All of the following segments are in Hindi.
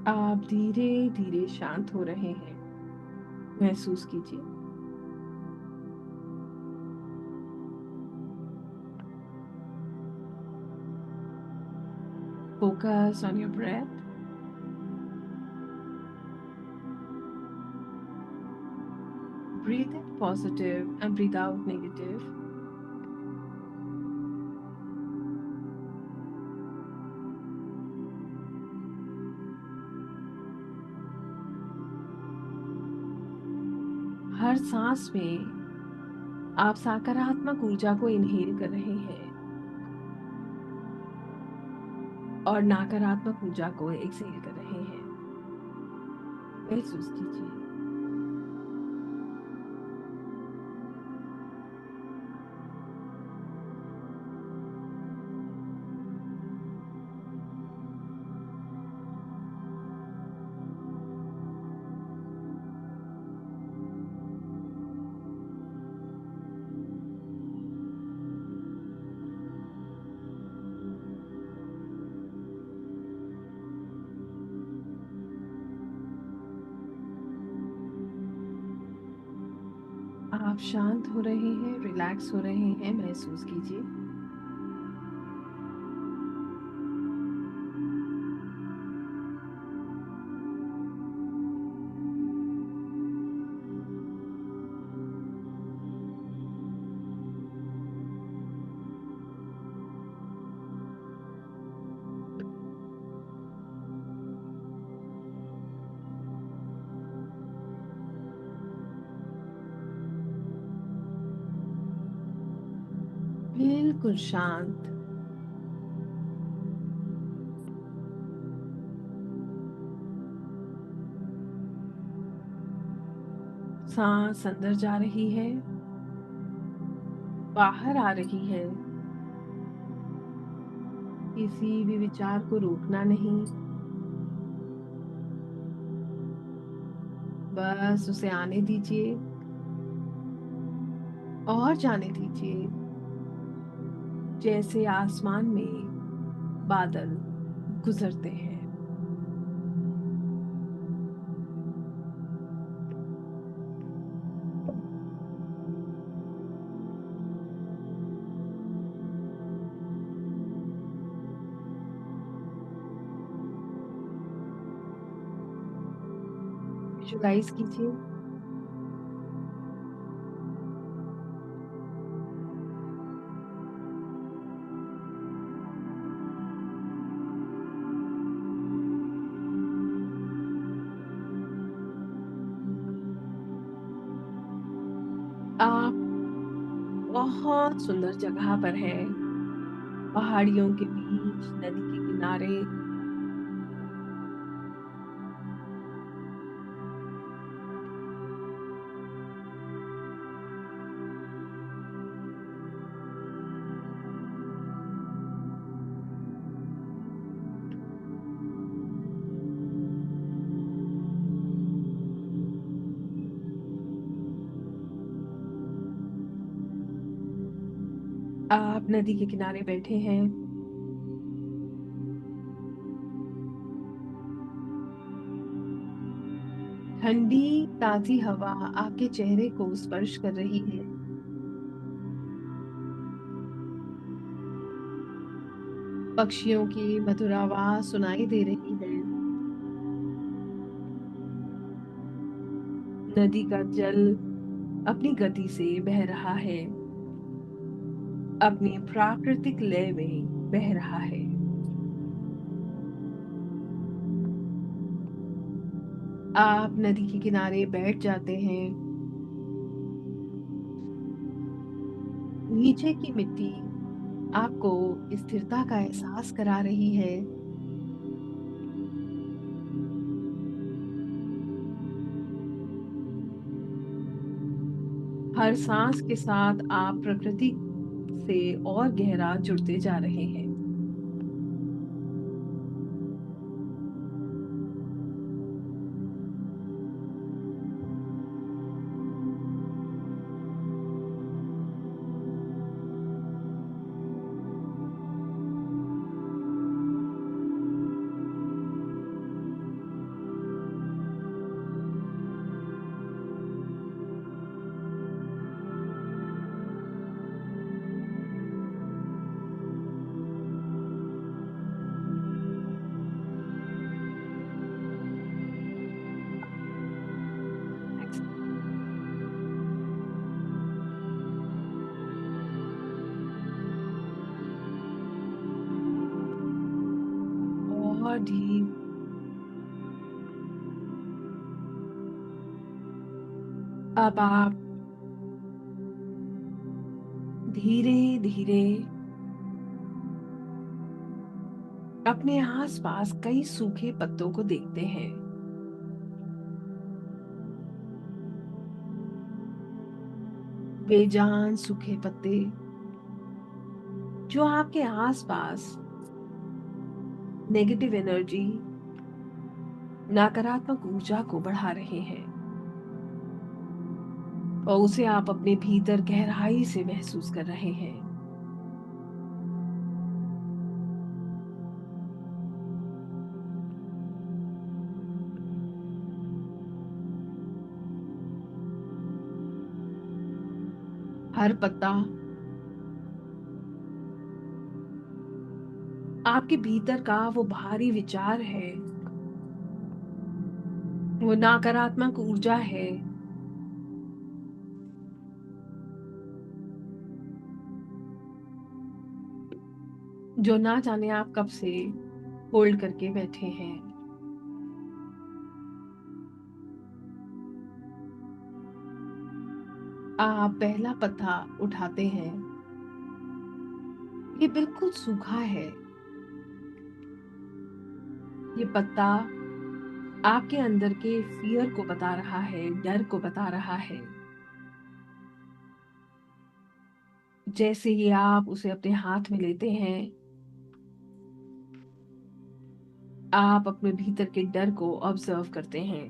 आप धीरे धीरे शांत हो रहे हैं। महसूस कीजिए। Focus on your breath. Breathe in positive and breathe out negative. हर सांस में आप सकारात्मक ऊर्जा को इनहेल कर रहे हैं और नकारात्मक ऊर्जा को एक्सहेल कर रहे हैं। महसूस कीजिए। आप शांत हो रहे हैं, रिलैक्स हो रहे हैं। महसूस कीजिए। बिल्कुल शांत। सांस अंदर जा रही है, बाहर आ रही है। किसी भी विचार को रोकना नहीं, बस उसे आने दीजिए और जाने दीजिए। जैसे आसमान में बादल गुजरते हैं। विजुलाइज कीजिए। आप बहुत सुंदर जगह पर हैं, पहाड़ियों के बीच, नदी के किनारे। आप नदी के किनारे बैठे हैं। ठंडी ताजी हवा आपके चेहरे को स्पर्श कर रही है। पक्षियों की मधुर आवाज सुनाई दे रही है। नदी का जल अपनी गति से बह रहा है, अपनी प्राकृतिक लय में बह रहा है। आप नदी के किनारे बैठ जाते हैं। नीचे की मिट्टी आपको स्थिरता का एहसास करा रही है। हर सांस के साथ आप प्रकृति से और गहरा जुड़ते जा रहे हैं। और डीप। अब आप धीरे धीरे अपने आसपास कई सूखे पत्तों को देखते हैं। बेजान सूखे पत्ते जो आपके आसपास नेगेटिव एनर्जी, नकारात्मक ऊर्जा को बढ़ा रहे हैं, और उसे आप अपने भीतर गहराई से महसूस कर रहे हैं। हर पत्ता आपके भीतर का वो भारी विचार है, वो नकारात्मक ऊर्जा है जो ना जाने आप कब से होल्ड करके बैठे हैं। आप पहला पत्ता उठाते हैं। ये बिल्कुल सूखा है। ये पत्ता आपके अंदर के फियर को बता रहा है, डर को बता रहा है। जैसे ही आप उसे अपने हाथ में लेते हैं, आप अपने भीतर के डर को ऑब्जर्व करते हैं।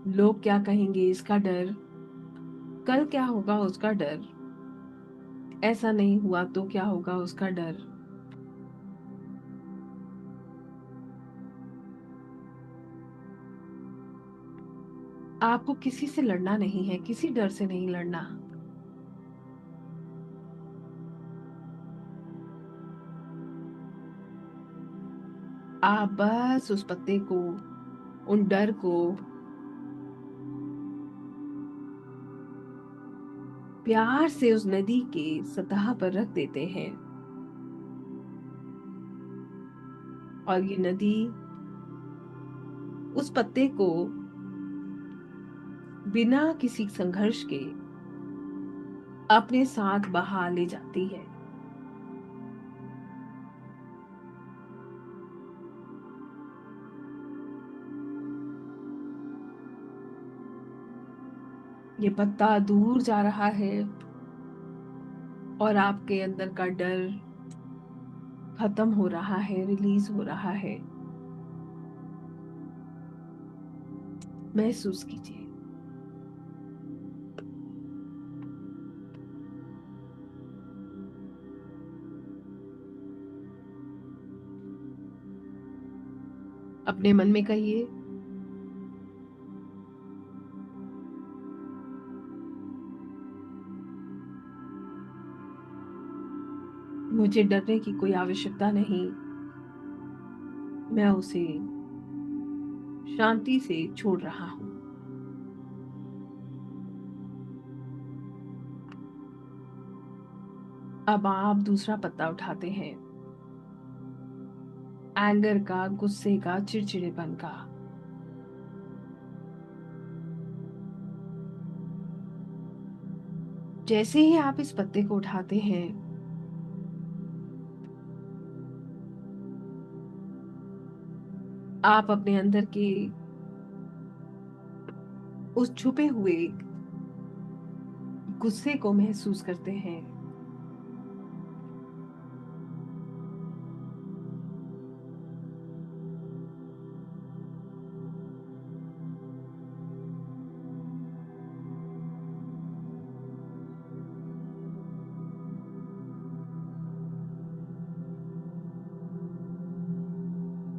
लोग क्या कहेंगे इसका डर, कल क्या होगा उसका डर, ऐसा नहीं हुआ तो क्या होगा उसका डर। आपको किसी से लड़ना नहीं है, किसी डर से नहीं लड़ना। आप बस उस पत्ते को, उन डर को प्यार से उस नदी के सतह पर रख देते हैं, और ये नदी उस पत्ते को बिना किसी संघर्ष के अपने साथ बहा ले जाती है। ये पत्ता दूर जा रहा है, और आपके अंदर का डर खत्म हो रहा है, रिलीज हो रहा है। महसूस कीजिए। अपने मन में कहिए, मुझे डरने की कोई आवश्यकता नहीं, मैं उसे शांति से छोड़ रहा हूं। अब आप दूसरा पत्ता उठाते हैं। एंगर का, गुस्से का, चिड़चिड़ेपन का। जैसे ही आप इस पत्ते को उठाते हैं, आप अपने अंदर के उस छुपे हुए गुस्से को महसूस करते हैं।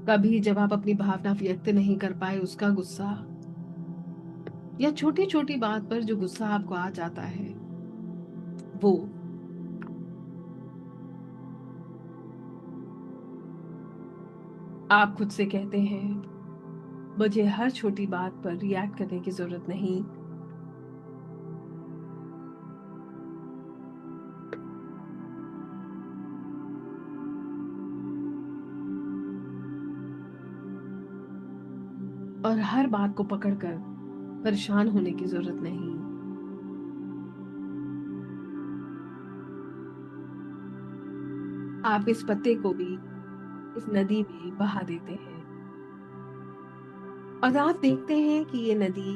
कभी जब आप अपनी भावना व्यक्त नहीं कर पाए, उसका गुस्सा, या छोटी छोटी बात पर जो गुस्सा आपको आ जाता है, वो आप खुद से कहते हैं, मुझे हर छोटी बात पर रिएक्ट करने की जरूरत नहीं। और हर बात को पकड़कर परेशान होने की जरूरत नहीं। आप इस पत्ते को भी इस नदी में बहा देते हैं और आप देखते हैं कि ये नदी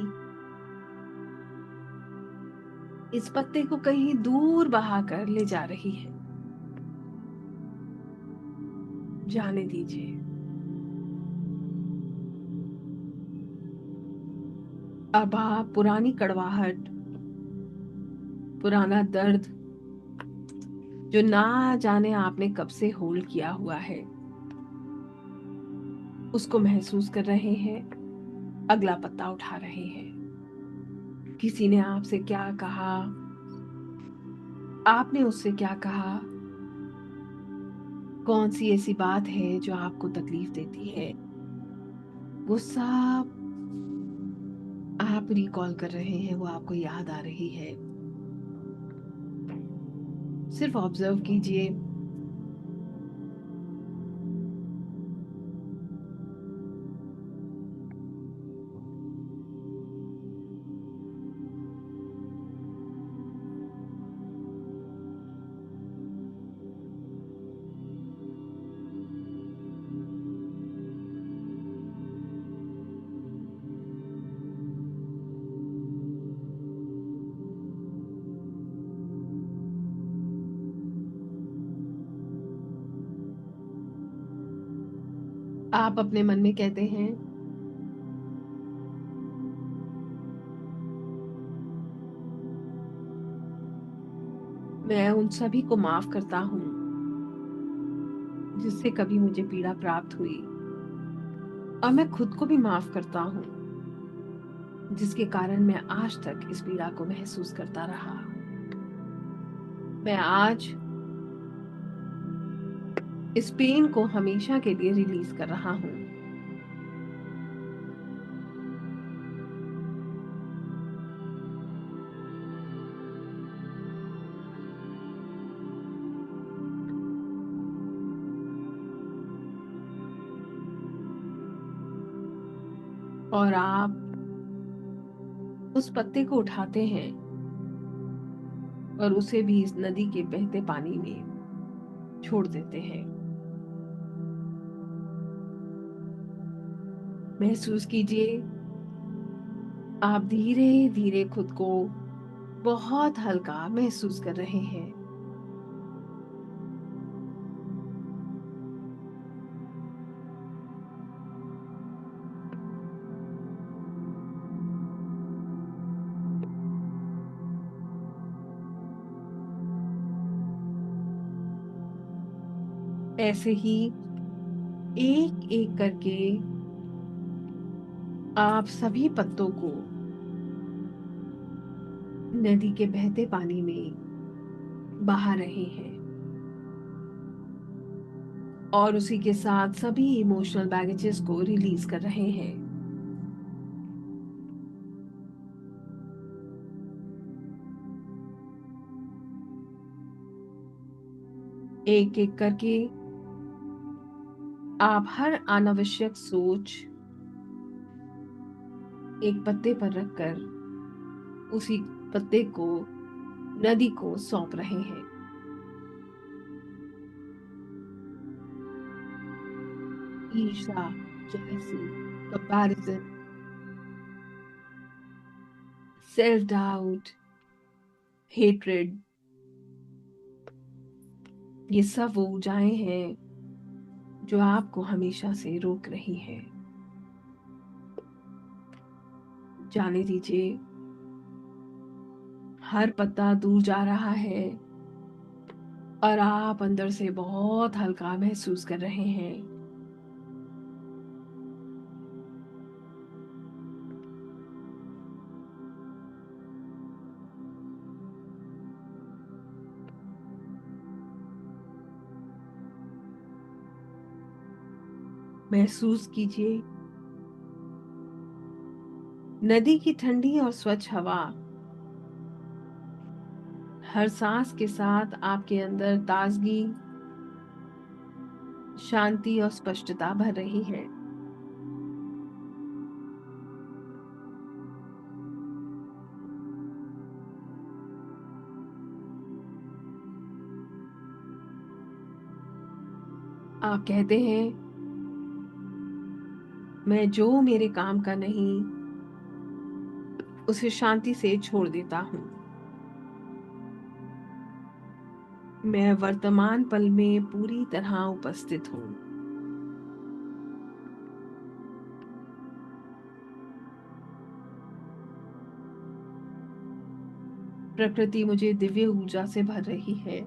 इस पत्ते को कहीं दूर बहा कर ले जा रही है। जाने दीजिए। अब आप पुरानी कड़वाहट, पुराना दर्द जो ना जाने आपने कब से होल्ड किया हुआ है, उसको महसूस कर रहे हैं। अगला पत्ता उठा रहे हैं। किसी ने आपसे क्या कहा, आपने उससे क्या कहा, कौन सी ऐसी बात है जो आपको तकलीफ देती है, वो सब आप रिकॉल कर रहे हैं, वो आपको याद आ रही है। सिर्फ ऑब्जर्व कीजिए। आप अपने मन में कहते हैं, मैं उन सभी को माफ करता हूं जिससे कभी मुझे पीड़ा प्राप्त हुई, और मैं खुद को भी माफ करता हूं जिसके कारण मैं आज तक इस पीड़ा को महसूस करता रहा। मैं आज इस पेन को हमेशा के लिए रिलीज कर रहा हूं। और आप उस पत्ते को उठाते हैं और उसे भी इस नदी के बहते पानी में छोड़ देते हैं। महसूस कीजिए, आप धीरे धीरे खुद को बहुत हल्का महसूस कर रहे हैं। ऐसे ही एक एक करके आप सभी पत्तों को नदी के बहते पानी में बहा रहे हैं और उसी के साथ सभी इमोशनल बैगेजेस को रिलीज कर रहे हैं। एक एक करके आप हर अनावश्यक सोच एक पत्ते पर रखकर उसी पत्ते को नदी को सौंप रहे हैं। ईर्ष्या, jealousy, comparison, self doubt, hatred, ये सब वो ऊर्जाएं हैं जो आपको हमेशा से रोक रही है। जाने दीजिए। हर पत्ता दूर जा रहा है और आप अंदर से बहुत हल्का महसूस कर रहे हैं। महसूस कीजिए नदी की ठंडी और स्वच्छ हवा हर सांस के साथ आपके अंदर ताजगी, शांति और स्पष्टता भर रही है। आप कहते हैं, मैं जो मेरे काम का नहीं, उसे शांति से छोड़ देता हूँ। मैं वर्तमान पल में पूरी तरह उपस्थित हूँ। प्रकृति मुझे दिव्य ऊर्जा से भर रही है।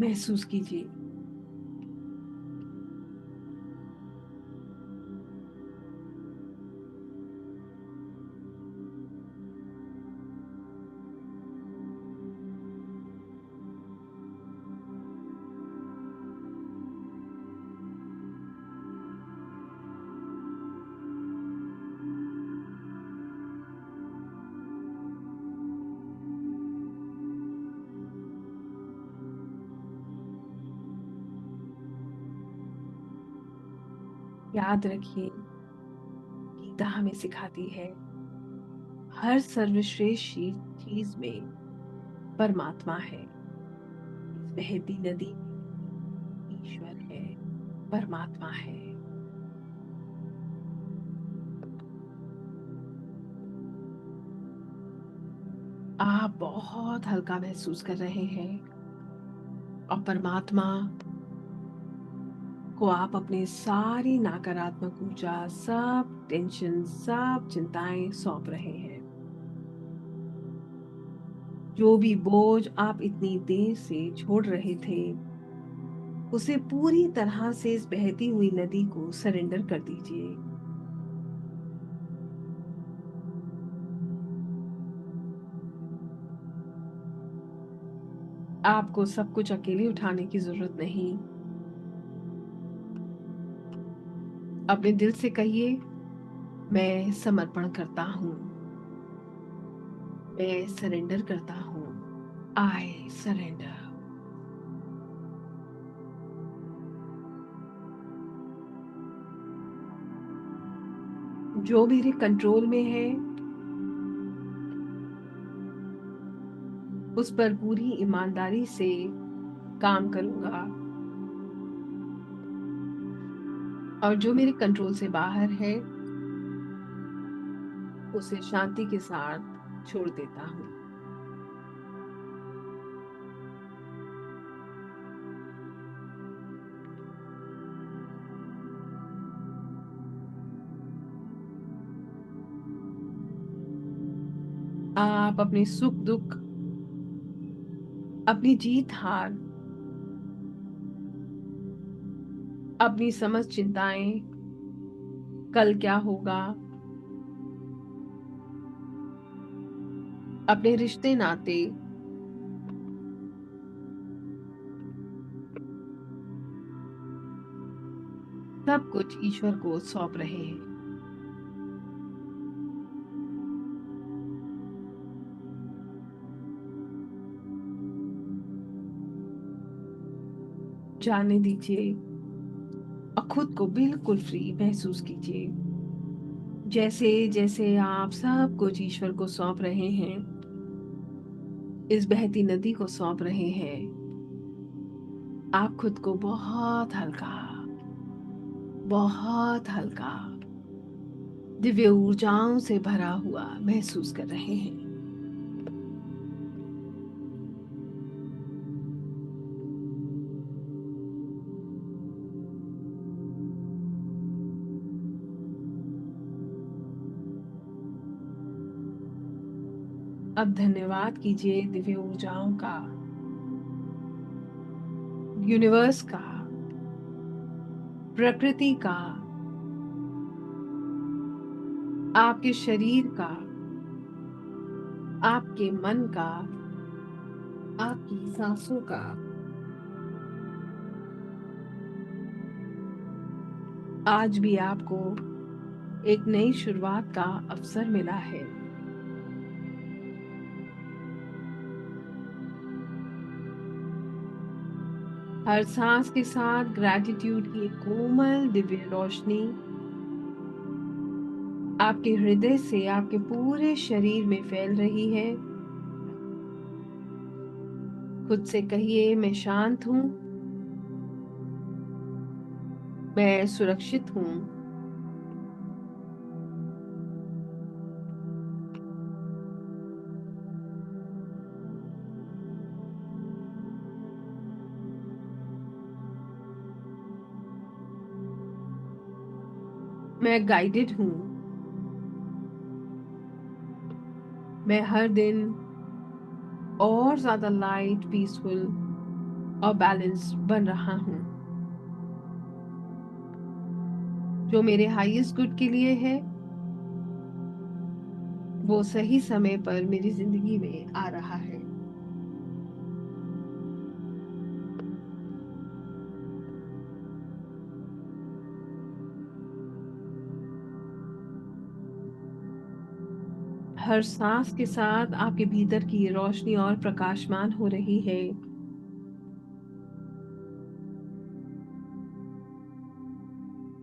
महसूस कीजिए, याद रखिए, गीता हमें सिखाती है, हर सर्वश्रेष्ठ चीज में परमात्मा है। इस बहती नदी में ईश्वर है, परमात्मा है। आप बहुत हल्का महसूस कर रहे हैं और परमात्मा को आप अपनी सारी नकारात्मक ऊर्जा, सब टेंशन, सब चिंताएं सौंप रहे हैं। जो भी बोझ आप इतनी देर से छोड़ रहे थे, उसे पूरी तरह से इस बहती हुई नदी को सरेंडर कर दीजिए। आपको सब कुछ अकेले उठाने की जरूरत नहीं। अपने दिल से कहिए, मैं समर्पण करता हूँ, मैं सरेंडर करता हूँ। I surrender. जो मेरे कंट्रोल में है, उस पर पूरी ईमानदारी से काम करूंगा, और जो मेरे कंट्रोल से बाहर है, उसे शांति के साथ छोड़ देता हूँ। आप अपने सुख दुख, अपनी जीत हार, अपनी समझ चिंताएं, कल क्या होगा, अपने रिश्ते नाते, सब कुछ ईश्वर को सौंप रहे हैं। जाने दीजिए और खुद को बिल्कुल फ्री महसूस कीजिए। जैसे जैसे आप सब कुछ ईश्वर को सौंप रहे हैं, इस बहती नदी को सौंप रहे हैं, आप खुद को बहुत हल्का, दिव्य ऊर्जाओं से भरा हुआ महसूस कर रहे हैं। अब धन्यवाद कीजिए दिव्य ऊर्जाओं का, यूनिवर्स का, प्रकृति का, आपके शरीर का, आपके मन का, आपकी सांसों का। आज भी आपको एक नई शुरुआत का अवसर मिला है। हर सांस के साथ ग्रैटिट्यूड की एक कोमल दिव्य रोशनी आपके हृदय से आपके पूरे शरीर में फैल रही है। खुद से कहिए, मैं शांत हूँ, मैं सुरक्षित हूँ, मैं गाइडेड हूँ, मैं हर दिन और ज्यादा लाइट, पीसफुल और बैलेंस बन रहा हूँ। जो मेरे हाईएस्ट गुड के लिए है वो सही समय पर मेरी जिंदगी में आ रहा है। हर सांस के साथ आपके भीतर की ये रोशनी और प्रकाशमान हो रही है।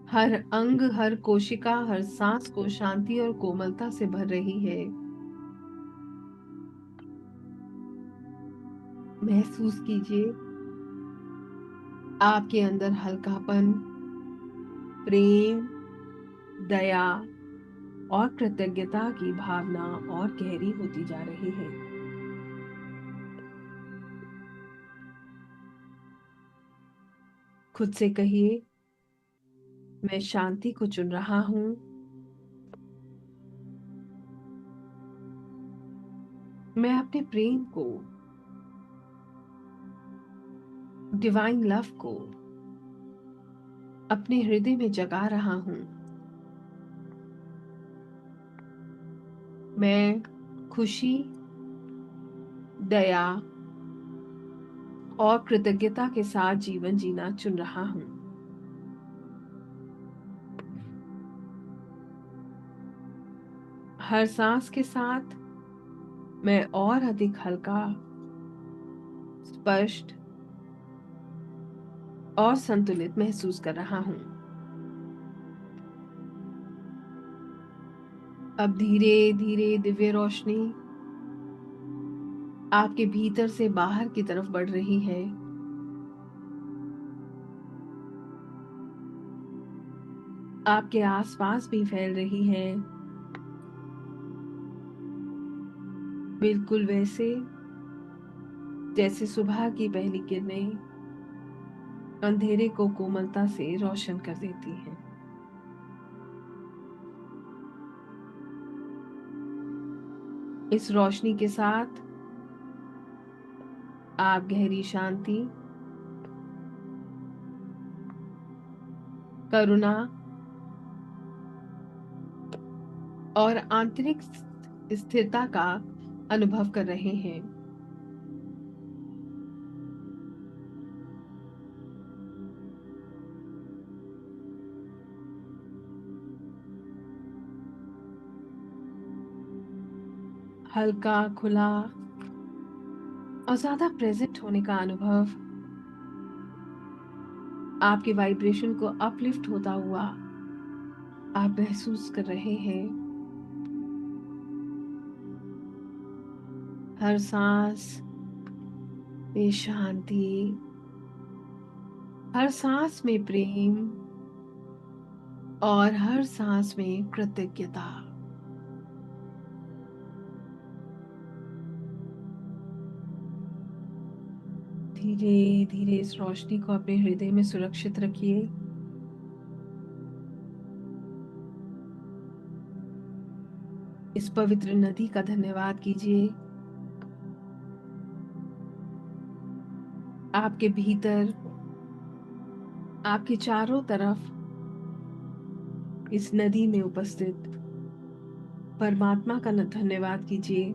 हर अंग, हर कोशिका, हर सांस को शांति और कोमलता से भर रही है। महसूस कीजिए आपके अंदर हल्कापन, प्रेम, दया और कृतज्ञता की भावना और गहरी होती जा रही है। खुद से कहिए, मैं शांति को चुन रहा हूँ, मैं अपने प्रेम को, डिवाइन लव को अपने हृदय में जगा रहा हूँ। मैं खुशी, दया और कृतज्ञता के साथ जीवन जीना चुन रहा हूँ। हर सांस के साथ मैं और अधिक हल्का, स्पष्ट और संतुलित महसूस कर रहा हूँ। अब धीरे धीरे दिव्य रोशनी आपके भीतर से बाहर की तरफ बढ़ रही है। आपके आसपास भी फैल रही है, बिल्कुल वैसे जैसे सुबह की पहली किरणें अंधेरे को कोमलता से रोशन कर देती हैं। इस रोशनी के साथ आप गहरी शांति, करुणा और आंतरिक स्थिरता का अनुभव कर रहे हैं। हल्का, खुला और ज्यादा प्रेजेंट होने का अनुभव आपके वाइब्रेशन को अपलिफ्ट होता हुआ आप महसूस कर रहे हैं। हर सांस में शांति, हर सांस में प्रेम और हर सांस में कृतज्ञता। धीरे धीरे इस रोशनी को अपने हृदय में सुरक्षित रखिए। इस पवित्र नदी का धन्यवाद कीजिए। आपके भीतर, आपके चारों तरफ इस नदी में उपस्थित परमात्मा का धन्यवाद कीजिए।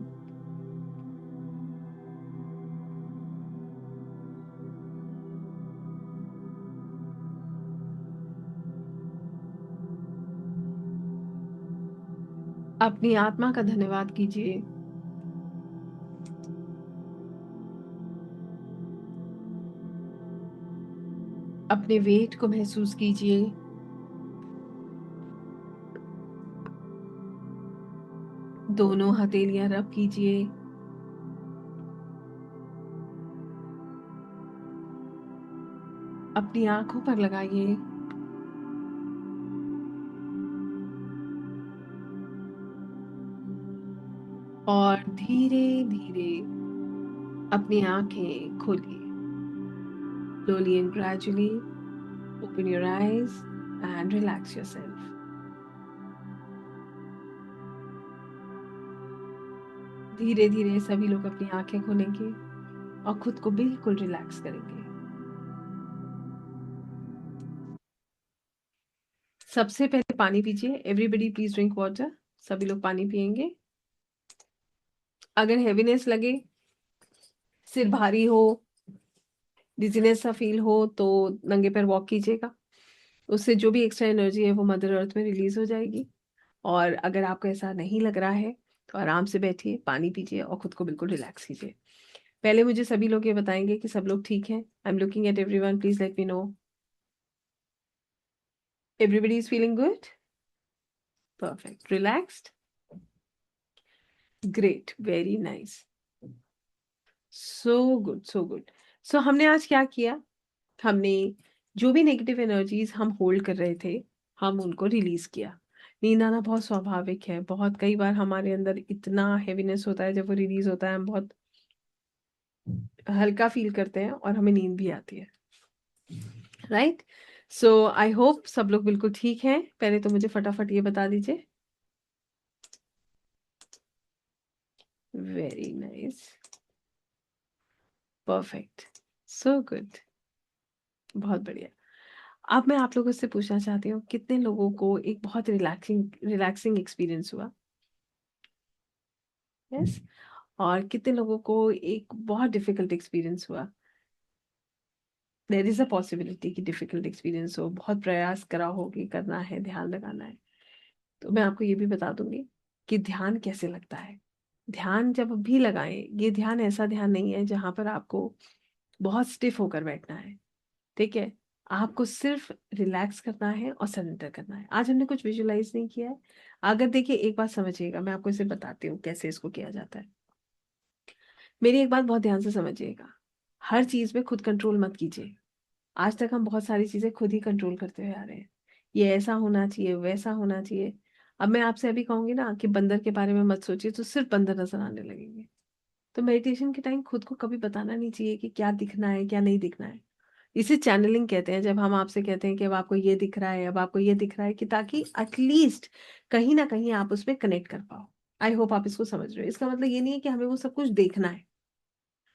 अपनी आत्मा का धन्यवाद कीजिए। अपने वेट को महसूस कीजिए। दोनों हथेलियां रब कीजिए। अपनी आंखों पर लगाइए। और धीरे धीरे अपनी आंखें खोलिए। Slowly and gradually open your eyes and relax yourself. धीरे धीरे सभी लोग अपनी आंखें खोलेंगे और खुद को बिल्कुल रिलैक्स करेंगे। सबसे पहले पानी पीजिए। Everybody please drink water. सभी लोग पानी पिएंगे। अगर हेवीनेस लगे, सिर भारी हो, डिजीनेस सा फील हो तो नंगे पैर वॉक कीजिएगा। उससे जो भी एक्स्ट्रा एनर्जी है वो मदर अर्थ में रिलीज हो जाएगी। और अगर आपको ऐसा नहीं लग रहा है तो आराम से बैठिए, पानी पीजिए और खुद को बिल्कुल रिलैक्स कीजिए। पहले मुझे सभी लोग ये बताएंगे कि सब लोग ठीक हैं। I am looking at everyone, please let me know. Everybody is feeling good? Perfect. Relaxed? Great, very nice, so good so good. So हमने आज क्या किया? हमने जो भी नेगेटिव एनर्जीज हम होल्ड कर रहे थे, हम उनको रिलीज किया। नींद आना बहुत स्वाभाविक है। बहुत कई बार हमारे अंदर इतना हेवीनेस होता है, जब वो रिलीज होता है हम बहुत हल्का फील करते हैं और हमें नींद भी आती है। राइट? सो आई होप सब लोग बिल्कुल ठीक हैं। पहले तो मुझे फटाफट ये बता दीजिए। Very nice, perfect, so good, बहुत बढ़िया। अब मैं आप लोगों से पूछना चाहती हूँ, कितने लोगों को एक बहुत रिलैक्सिंग रिलैक्सिंग एक्सपीरियंस हुआ? यस। और कितने लोगों को एक बहुत डिफिकल्ट एक्सपीरियंस हुआ? देयर इज अ पॉसिबिलिटी कि डिफिकल्ट एक्सपीरियंस हो, बहुत प्रयास करा हो कि करना है, ध्यान लगाना है। तो मैं आपको ये भी बता दूंगी कि ध्यान कैसे लगता है। ध्यान जब भी लगाएं, ये ध्यान ऐसा ध्यान नहीं है जहां पर आपको बहुत स्टिफ होकर बैठना है। ठीक है? आपको सिर्फ रिलैक्स करना है और सरेंडर करना है। आज हमने कुछ विजुअलाइज नहीं किया है। अगर देखिए, एक बात समझिएगा, मैं आपको इसे बताती हूँ कैसे इसको किया जाता है। मेरी एक बात बहुत ध्यान से समझिएगा। हर चीज में खुद कंट्रोल मत कीजिए। आज तक हम बहुत सारी चीजें खुद ही कंट्रोल करते हुए आ रहे हैं। ये ऐसा होना चाहिए, वैसा होना चाहिए। अब मैं आपसे अभी कहूंगी ना कि बंदर के बारे में मत सोचिए, तो सिर्फ बंदर नजर आने लगेंगे। तो मेडिटेशन के टाइम खुद को कभी बताना नहीं चाहिए कि क्या दिखना है, क्या नहीं दिखना है। इसे चैनलिंग कहते हैं। जब हम आपसे कहते हैं कि अब आपको ये दिख रहा है, अब आपको ये दिख रहा है, कि ताकि एटलीस्ट कहीं ना कहीं आप उसमें कनेक्ट कर पाओ। आई होप आप इसको समझ रहे हो। इसका मतलब ये नहीं है कि हमें वो सब कुछ देखना है।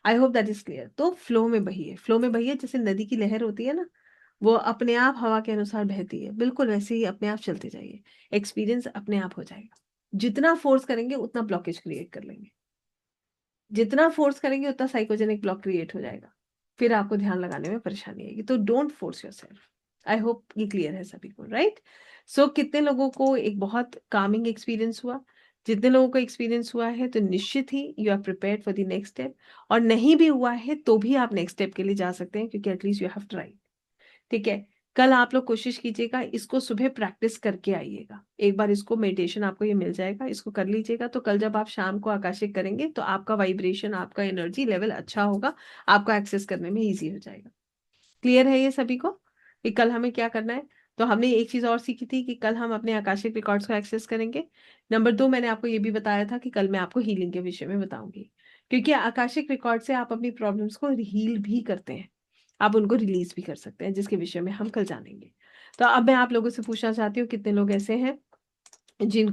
I hope that is clear. तो फ्लो में बहिए, फ्लो में बहिए। जैसे नदी की लहर होती है ना, वो अपने आप हवा के अनुसार बहती है, बिल्कुल वैसे ही अपने आप चलते जाइए। एक्सपीरियंस अपने आप हो जाएगा। जितना फोर्स करेंगे उतना ब्लॉकेज क्रिएट कर लेंगे। जितना फोर्स करेंगे उतना साइकोजेनिक ब्लॉक क्रिएट हो जाएगा। फिर आपको ध्यान लगाने में परेशानी आएगी। तो don't force yourself. I hope ये क्लियर है सभी को। राइट? सो कितने लोगों को एक बहुत कामिंग एक्सपीरियंस हुआ? जितने लोगों को एक्सपीरियंस हुआ है तो निश्चित ही you are prepared for the next step. और नहीं भी हुआ है तो भी आप नेक्स्ट स्टेप के लिए जा सकते हैं, क्योंकि एटलीस्ट यू हैव ट्राइड। ठीक है? कल आप लोग कोशिश कीजिएगा, इसको सुबह प्रैक्टिस करके आइएगा। एक बार इसको मेडिटेशन आपको ये मिल जाएगा, इसको कर लीजिएगा। तो कल जब आप शाम को आकाशिक करेंगे तो आपका वाइब्रेशन, आपका एनर्जी लेवल अच्छा होगा। आपको एक्सेस करने में इजी हो जाएगा। क्लियर है ये सभी को कि कल हमें क्या करना है? तो हमने एक चीज और सीखी थी कि कल हम अपने आकाशिक रिकॉर्ड्स को एक्सेस करेंगे। नंबर 2, मैंने आपको ये भी बताया था कि कल मैं आपको हीलिंग के विषय में बताऊंगी, क्योंकि आकाशिक रिकॉर्ड से आप अपनी प्रॉब्लम्स को हील भी करते हैं। आप उनको रिलीज भी कर सकते हैं, जिसके विषय में हम कल जानेंगे। तो अब मैं आप लोगों से पूछना चाहती हूँ, कितने लोग ऐसे हैं जिनको